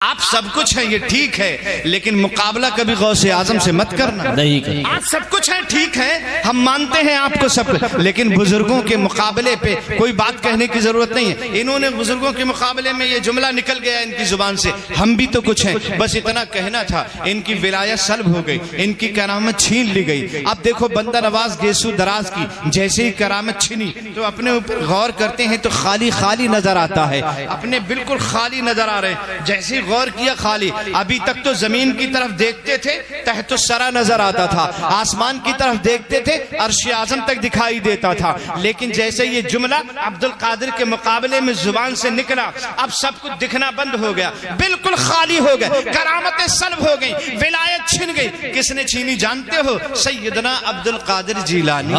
آپ سب کچھ ہیں، یہ ٹھیک ہے، لیکن مقابلہ کبھی غوث اعظم سے مت کرنا۔ نہیں کرنا۔ آپ سب کچھ ہیں، ٹھیک ہے، ہم مانتے ہیں آپ کو سب کچھ، لیکن بزرگوں کے مقابلے پہ کوئی بات کہنے کی ضرورت نہیں ہے۔ انہوں نے بزرگوں کے مقابلے میں یہ جملہ نکل گیا ان کی زبان سے، ہم بھی تو کچھ ہیں، بس اتنا کہنا تھا۔ ان کی ولایت سلب ہو گئی، ان کی کرامت چھین لی گئی۔ اب دیکھو بندہ نواز گیسو دراز کی جیسے ہی کرامت چھینی تو اپنے اوپر غور کرتے ہیں تو خالی خالی نظر آتا ہے، اپنے بالکل خالی نظر آ رہے ہیں۔ جیسے ہی غور کیا خالی، ابھی تک تو زمین کی طرف دیکھتے تھے تحت الثری نظر آتا تھا، آسمان کی طرف دیکھتے تھے عرش اعظم تک دکھائی دیتا تھا، لیکن جیسے یہ جملہ عبد القادر کے مقابلے میں زبان سے نکلا اب سب کچھ دکھنا بند ہو گیا، بالکل خالی ہو گئے، کرامتیں سلب ہو گئیں، ولایت چھن گئی۔ کس نے چھینی جانتے ہو؟ سیدنا عبد القادر جیلانی۔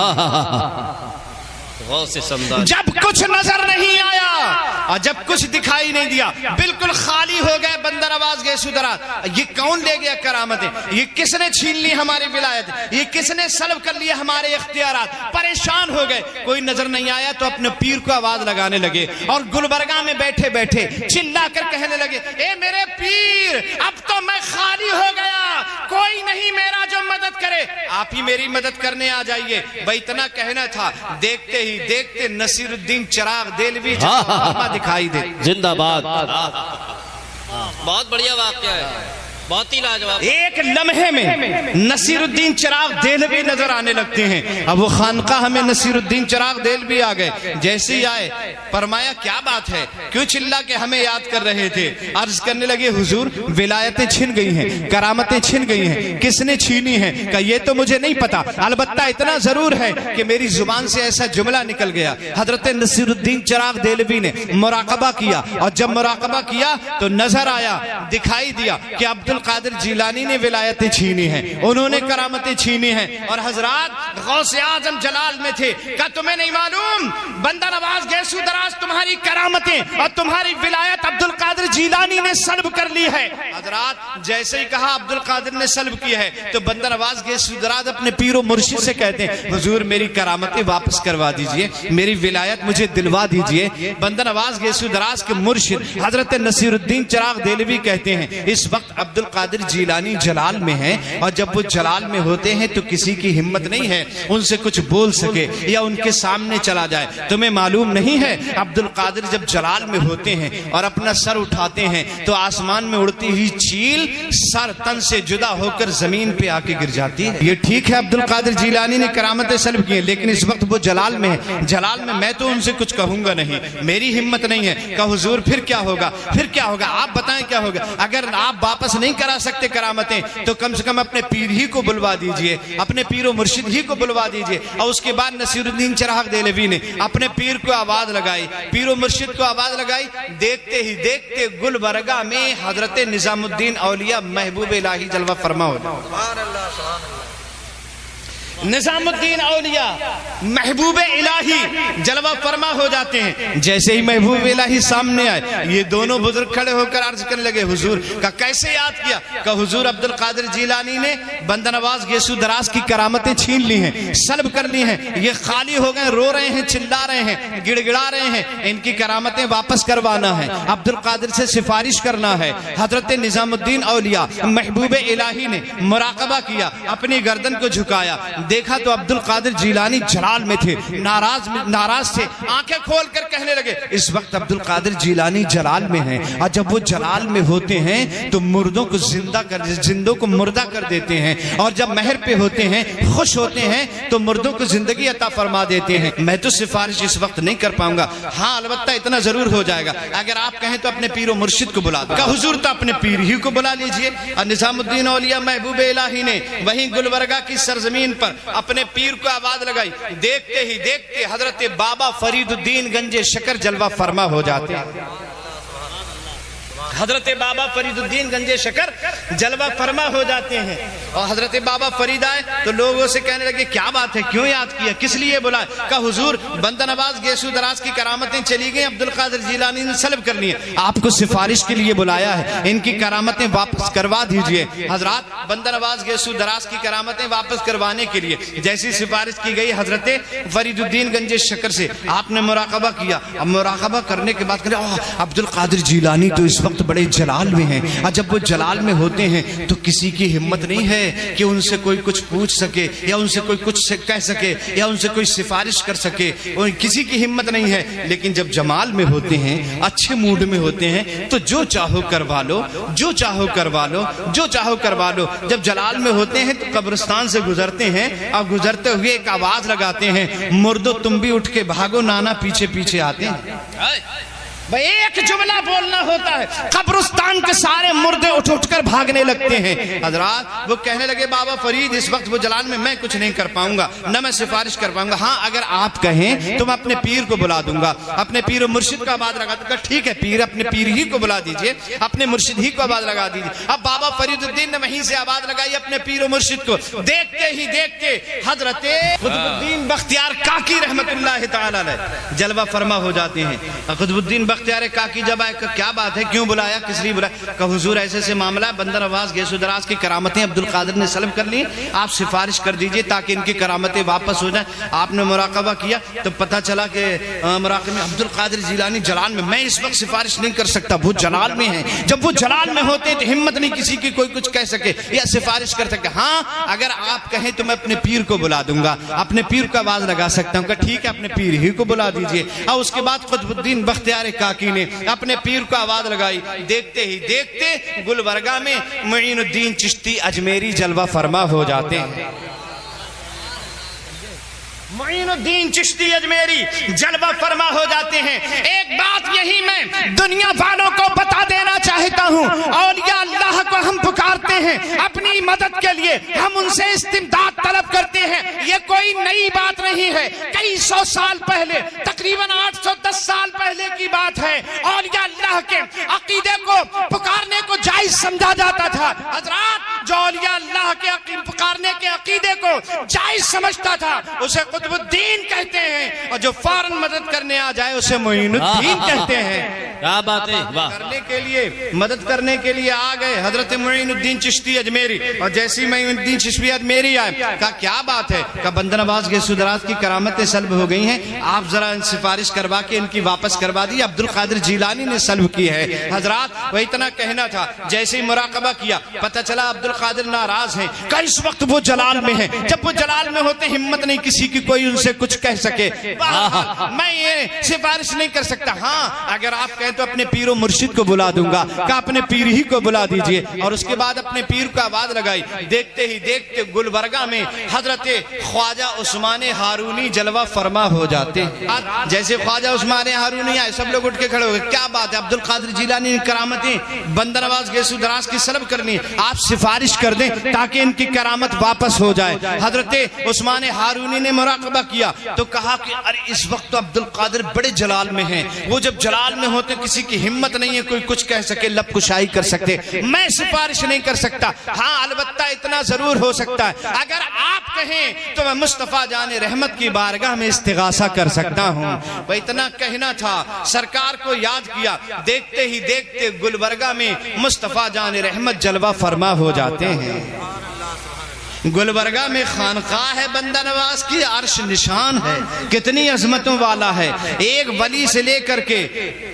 جب کچھ نظر نہیں آیا اور جب کچھ دکھائی نہیں دیا، بالکل خالی ہو گئے بندہ نواز گیسو دراز۔ یہ کون لے گیا کرامتیں؟ یہ کس نے چھین لی ہماری ولایت؟ یہ کس نے سلب کر لیا ہمارے اختیارات؟ پریشان ہو گئے، کوئی نظر نہیں آیا تو اپنے پیر کو آواز لگانے لگے اور گلبرگہ میں بیٹھے بیٹھے چلا کر کہنے لگے، اے میرے پیر، اب تو میں خالی ہو گیا، کوئی نہیں میرا جو مدد کرے، آپ ہی میری مدد کرنے آ جائیے۔ بھائی اتنا کہنا تھا، دیکھتے ہی دیکھتے نصیر الدین چراغ دہلوی دکھائی دے۔ زندہ باد۔ بہت بڑھیا واقعہ ہے، بہت ہی لاجواب۔ ایک لمحے میں نصیر الدین چراغ دہلوی نظر آنے لگتے ہیں۔ اب وہ خانقاہ میں نصیر الدین چراغ دہلوی آ گئے، جیسے ہی آئے فرمایا کیا بات ہے، کیوں چلا کے ہمیں یاد کر رہے تھے؟ عرض کرنے لگے حضور ولایتیں چھن گئی ہیں، کرامتیں چھن گئی ہیں، کس نے چھینی ہیں؟ کہ یہ تو مجھے نہیں پتا، البتہ اتنا ضرور ہے کہ میری زبان سے ایسا جملہ نکل گیا۔ حضرت نصیر الدین چراغ دہلوی نے مراقبہ کیا، اور جب مراقبہ کیا تو نظر آیا، دکھائی دیا کہ عبد القادر جیلانی نے ولایتیں چھینی ہیں، انہوں نے کرامتیں چھینی ہیں۔ اور حضرات غوث اعظم جلال میں تھے، کہ تمہیں نہیں معلوم بندہ نواز گیسو دراز تمہاری کرامتیں اور تمہاری ولایت عبد القادر جیلانی نے سلب کر لی ہے۔ حضرات جیسے ہی کہا عبد القادر نے سلب کی ہے تو بندہ نواز گیسو دراز اپنے پیر و مرشد سے کہتے ہیں، حضور میری کرامتیں واپس کروا دیجئے، میری ولایت مجھے دلوا دیجئے۔ بندہ نواز گیسو دراز کے مرشد حضرت نصیر الدین چراغ دہلوی کہتے ہیں، اس وقت عبد القادر جیلانی جلال میں ہیں، اور جب وہ جلال میں ہوتے ہیں تو کسی کی ہمت نہیں ہے ان سے کچھ بول سکے یا ان کے سامنے چلا جائے۔ تمہیں معلوم نہیں ہے عبد القادر جب جلال میں ہوتے ہیں اور اپنا سر اٹھاتے ہیں تو آسمان میں اڑتی ہوئی چیل سر تن سے جدا ہو کر زمین پہ آ کے گر جاتی ہے۔ یہ ٹھیک ہے عبد القادر جیلانی نے کرامتیں سلب کی ہیں، لیکن اس وقت وہ جلال میں ہے، جلال میں تو ان سے کچھ کہوں گا نہیں، میری ہمت نہیں ہے۔ کہ حضور پھر کیا ہوگا؟ پھر کیا ہوگا آپ بتائیں کیا ہوگا؟ اگر آپ واپس نہیں کرا سکتے کرامتیں تو کم سے کم اپنے پیر ہی کو بلوا دیجئے، اپنے پیر و مرشد ہی کو بلوا دیجئے۔ اور اس کے بعد نصیر الدین چراغ دہلوی نے اپنے پیر کو آواز لگائی، پیر و مرشد کو آواز لگائی، دیکھتے ہی دیکھتے گلبرگہ میں حضرت نظام الدین اولیاء محبوب الہی جلوہ فرما ہو جائے۔ نظام الدین اولیاء محبوب الہی جلوہ فرما ہو جاتے ہیں۔ جیسے ہی محبوب الہی سامنے آئے یہ دونوں بزرگ کھڑے ہو کر عرض کرنے لگے، حضور کا کیسے یاد کیا؟ کہ حضور عبد القادر جیلانی نے بندہ نواز گیسو دراز کی کرامتیں چھین لی ہیں، سلب کر لی ہیں، یہ خالی ہو گئے، رو رہے ہیں، چلا رہے ہیں، گڑ گڑا رہے ہیں، ان کی کرامتیں واپس کروانا ہے، عبد القادر سے سفارش کرنا ہے۔ حضرت نظام الدین اولیاء محبوب الہی نے مراقبہ کیا، اپنی گردن کو جھکایا، دیکھا تو عبد القادر جیلانی جلال میں تھے، ناراض تھے، آنکھیں کھول کر کہنے لگے، اس وقت عبد القادر جیلانی جلال میں ہیں، اور جب وہ جلال میں ہوتے ہیں تو مردوں کو زندوں کو مردہ کر دیتے ہیں، اور جب مہر پہ ہوتے ہیں، خوش ہوتے ہیں تو مردوں کو زندگی عطا فرما دیتے ہیں۔ میں تو سفارش اس وقت نہیں کر پاؤں گا، ہاں البتہ اتنا ضرور ہو جائے گا، اگر آپ کہیں تو اپنے پیر و مرشد کو بلا دو۔ کہ حضور تو اپنے پیر ہی کو بلا لیجئے۔ اور نظام الدین اولیاء محبوب الہی نے وہیں گلبرگہ کی سرزمین پر اپنے پیر کو آواز لگائی، دیکھتے ہی دیکھتے حضرت بابا فرید الدین گنج شکر جلوہ فرما ہو جاتے ہیں۔ حضرت بابا فرید الدین گنج شکر جلوہ فرما ہو جاتے ہیں، اور حضرت بابا فرید آئے تو لوگوں سے کہنے لگے کیا بات ہے، کیوں یاد کیا، کس لیے بلائے؟ کہ حضور بندہ نواز گیسو دراز کی کرامتیں چلی گئیں، عبد القادر جیلانی نے سلب کر لی ہیں، آپ کو سفارش کے لیے بلایا ہے، ان کی کرامتیں واپس کروا دیجئے۔ حضرات بندہ نواز گیسو دراز کی کرامتیں واپس کروانے کے لیے جیسی سفارش کی گئی حضرت فرید الدین گنج شکر سے، آپ نے مراقبہ کیا، اب مراقبہ کرنے کے بعد عبد القادر جیلانی تو اس وقت بڑے جلال میں ہیں، اور جب وہ جلال میں ہوتے ہیں تو کسی کی ہمت نہیں ہے کہ ان سے کوئی کچھ پوچھ سکے یا ان سے کوئی کچھ کہہ سکے یا ان سے کوئی سفارش کر سکے، کسی کی ہمت نہیں ہے۔ لیکن جب جمال میں ہوتے ہیں، اچھے موڈ میں ہوتے ہیں تو جو چاہو کروا لو، جو چاہو کروا لو، جو چاہو کروا لو۔ جب جلال میں ہوتے ہیں تو قبرستان سے گزرتے ہیں اور گزرتے ہوئے ایک آواز لگاتے ہیں، مردو تم بھی اٹھ کے بھاگو، نانا پیچھے پیچھے آتے ہیں۔ بھئی ایک جملہ بولنا ہوتا ہے، قبرستان کے سارے مردے اٹھ کر بھاگنے لگتے ہیں۔ حضرات وہ کہنے لگے بابا فرید اس وقت وہ جلال میں کچھ نہیں کر پاؤں گا، نہ میں سفارش کر پاؤں گا، ہاں اگر آپ کہیں تو میں اپنے پیر کو بلا دوں گا، اپنے پیر و مرشد کا آواز لگا دوں گا۔ ٹھیک ہے پیر، اپنے پیر ہی کو بلا دیجئے، اپنے مرشد ہی کو آواز لگا دیجئے۔ اب بابا فرید الدین نے وہیں سے آواز لگائی اپنے پیر و مرشد کو۔ دیکھتے ہی دیکھتے حضرت قطب الدین بختیار کاکی رحمت اللہ تعالی علیہ جلوہ فرما ہو جاتے ہیں۔ قطب الدین بختیار کاکی جب آئے کیا بات ہے، کیوں بلایا، کس لیے بلایا؟ کہ حضور ایسے سے معاملہ ہے، بندر نواز گیس و دراز کی کرامتیں عبدالقادر نے سلب کر لی، آپ سفارش کر دیجئے تاکہ ان کی کرامتیں واپس ہو جائیں۔ آپ نے مراقبہ کیا تو پتہ چلا کہ مراقبہ میں عبدالقادر جیلانی جلال میں اس وقت سفارش نہیں کر سکتا، وہ جلال میں ہیں۔ جب وہ جلال میں ہوتے ہیں تو ہمت نہیں کسی کی کوئی کچھ کہہ سکے یا سفارش کر سکے۔ ہاں اگر آپ کہیں تو میں اپنے پیر کو بلا دوں گا، اپنے پیر کو آواز لگا سکتا ہوں۔ کہ ٹھیک ہے اپنے پیر ہی کو بلا دیجئے۔ اور اس کے بعد قطب الدین بختیار کاکی نے اپنے پیر کو آواز لگائی۔ دیکھتے ہی دیکھتے گلبرگہ میں معین الدین چشتی اجمیری جلوہ فرما ہو جاتے ہیں۔ معین الدین چشتی اجمیری جلوہ فرما ہو جاتے ہیں۔ ایک بات یہی میں دنیا والوں کو بتا دینا چاہتا ہوں، اولیاء اللہ کو ہم پکارتے ہیں اپنی مدد کے لیے، ہم ان سے استمداد طلب کرتے ہیں، یہ کوئی نئی بات نہیں ہے۔ کئی سو سال پہلے، تقریباً 810 سال پہلے کی بات ہے، اولیاء اللہ کے عقیدے کو پکارنے کو جائز سمجھا جاتا تھا۔ حضرات جو اولیاء اللہ کے پکارنے کے عقیدے کو جائز سمجھتا تھا اسے قطب الدین کہتے ہیں، اور جو فوراً مدد کرنے آ جائے اسے معین الدین کہتے ہیں۔ کیا بات ہے، مدد کرنے کے لیے آ گئے حضرت معین الدین چشتی اجمیری، اور جیسی معین الدین چشتی اجمیری آئے کہا کیا بات ہے، کہ بندہ نواز گیس و دراز کی کرامتیں سلب ہو گئی ہیں، آپ ذرا سفارش کروا کے ان کی واپس کروا دی، عبدالقادر جیلانی نے سلب کی ہے۔ حضرات وہ اتنا کہنا تھا، جیسے ہی مراقبہ کیا پتہ چلا عبدالقادر ناراض ہیں، کہ اس وقت وہ جلال میں ہیں۔ جب وہ جلال میں ہوتے ہمت نہیں کسی کی کوئی ان سے کچھ کہہ سکے، میں یہ سفارش نہیں کر سکتا، ہاں اگر آپ کہیں تو اپنے پیر و مرشد کو بلا دوں گا، کہ اپنے پیر ہی کو بلا دیجئے۔ اور اس کے بعد اپنے پیر کو آواز لگائی۔ دیکھتے ہی دیکھتے گلبرگہ میں حضرت خواجہ عثمان ہارونی جلوہ فرما ہو جاتے ہیں۔ جیسے خواجہ عثمان ہارونی آئے سب لوگ اٹھ کے کھڑے ہو گئے، کیا بات ہے، عبدالقادر جیلانی کرامتیں بندہ نواز گیس و دراز کی سلب کرنی، آپ سفارش کر دیں تاکہ ان کی کرامت واپس ہو جائے۔ حضرت عثمان ہارونی نے مراقبہ کیا تو کہا کہ ارے اس وقت تو عبدالقادر بڑے جلال میں ہیں، وہ جب جلال میں ہوتے کسی کی ہمت نہیں ہے کوئی کچھ کہہ سکے، لب کشائی کر سکتے، میں سفارش نہیں کر سکتا، ہاں البتہ اتنا ضرور ہو سکتا ہے اگر آپ کہیں تو میں مصطفیٰ جان رحمت کی بارگاہ میں استغاثہ کر سکتا ہوں۔ وہ اتنا کہنا تھا، سرکار کو یاد کیا، دیکھتے ہی دیکھتے گلبرگہ میں مصطفیٰ جان رحمت جلوہ فرما ہو جاتے ہیں۔ گلبرگہ میں خانقاہ ہے بندہ نواز کی، عرش نشان ہے، کتنی عظمتوں والا ہے، ایک ولی سے لے کر کے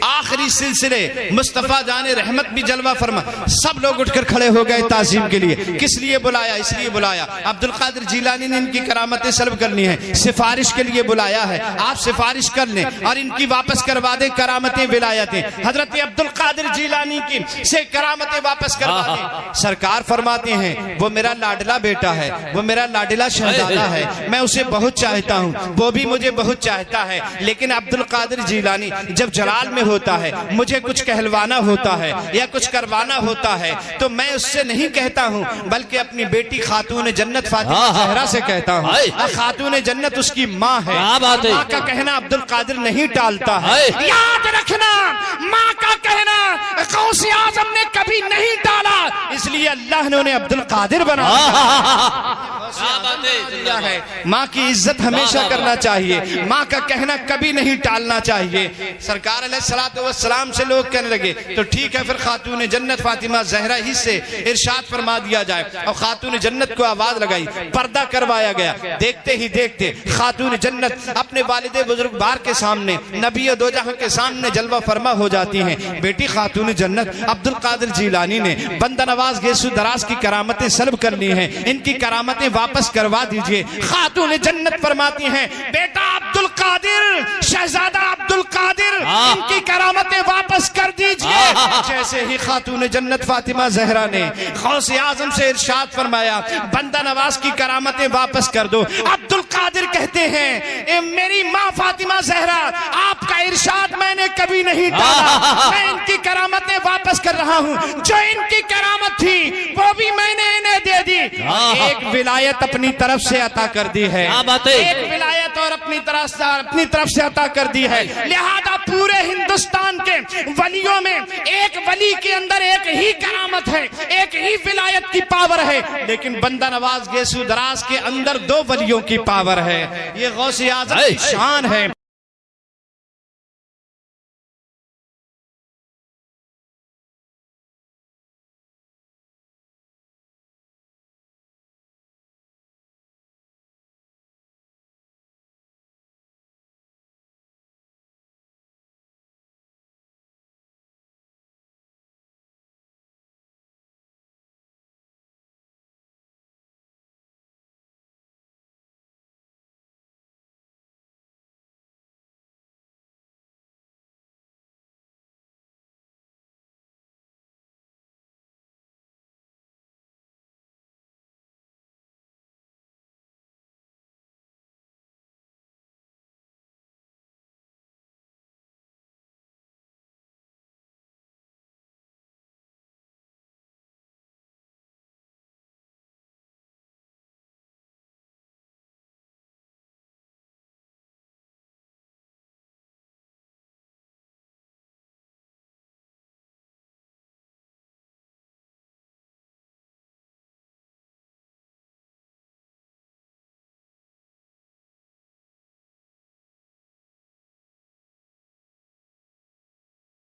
آخری سلسلے مصطفیٰ جان رحمت بھی جلوہ فرما۔ سب لوگ اٹھ کر کھڑے ہو گئے تعظیم کے لیے۔ کس لیے بلایا؟ اس لیے بلایا عبدالقادر جیلانی نے ان کی کرامتیں سلب کرنی ہے، سفارش کے لیے بلایا ہے، آپ سفارش کر لیں اور ان کی واپس کروا دیں کرامتیں ولایتیں، حضرت عبدالقادر جیلانی کی سے کرامتیں واپس کروا دیں۔ سرکار فرماتے ہیں وہ میرا لاڈلا بیٹا ہے، وہ میرا لاڈلا شہزادہ ہے، میں اسے بہت چاہتا ہوں، وہ بھی مجھے بہت چاہتا ہے، لیکن عبدالقادر جیلانی جب جلال میں ہوتا ہے، مجھے کچھ کہلوانا ہوتا ہے یا کچھ کروانا ہوتا ہے تو میں اس سے نہیں کہتا ہوں بلکہ اپنی بیٹی خاتون جنت فاطمہ زہرا سے کہتا ہوں۔ خاتون جنت اس کی ماں ہے، ماں کا کہنا عبدالقادر نہیں ٹالتا ہے، یاد رکھنا ماں کا کہنا غوث اعظم نے کبھی نہیں ٹالا، اس لیے اللہ نے انہیں عبدالقادر بنا۔ دیا ہے. ماں کی عزت ہمیشہ کرنا چاہیے, ماں کا کہنا کبھی نہیں ٹالنا چاہیے. سرکار علیہ الصلوۃ والسلام سے لوگ کہنے لگے تو ٹھیک ہے پھر خاتون جنت فاطمہ زہرا ہی سے ارشاد فرما دیا جائے. اور خاتون جنت کو آواز لگائی, پردہ کروایا گیا. دیکھتے ہی دیکھتے خاتون جنت اپنے والد بزرگوار کے سامنے, نبی دو جہاں کے سامنے جلوہ فرما ہو جاتی ہیں. بیٹی خاتون جنت عبد القادر جیلانی نے بندہ نواز گیسو دراز کی کرامتیں سلب کر لی ہیں, ان کی کرامتیں واپس کروا دیجئے. خاتون جنت فرماتی ہیں بیٹا عبد القادر, شہزادہ عبد القادر, ان کی کرامتیں واپس کر دیجئے. جیسے ہی خاتون جنت فاطمہ زہرا نے غوث اعظم سے ارشاد فرمایا بندہ نواز کی کرامتیں واپس کر دو, عبد القادر کہتے ہیں میری ماں فاطمہ زہرا آپ کا ارشاد میں نے کبھی نہیں ٹالا, میں ان کی کرامتیں واپس کر رہا ہوں. جو ان کی کرامت تھی وہ بھی میں نے انہیں دے دی. ایک ولایت اپنی طرف سے عطا کر دی ہے, ایک ولایت اور اپنی طرف سے عطا کر دی ہے. لہذا پورے ہندوستان کے ولیوں میں ایک ولی کے اندر ایک ہی کرامت ہے, ایک ہی ولایت کی پاور ہے, لیکن بندہ نواز گیسو دراز کے اندر دو ولیوں کی پاور ہے. یہ غوث اعظم کی شان ہے.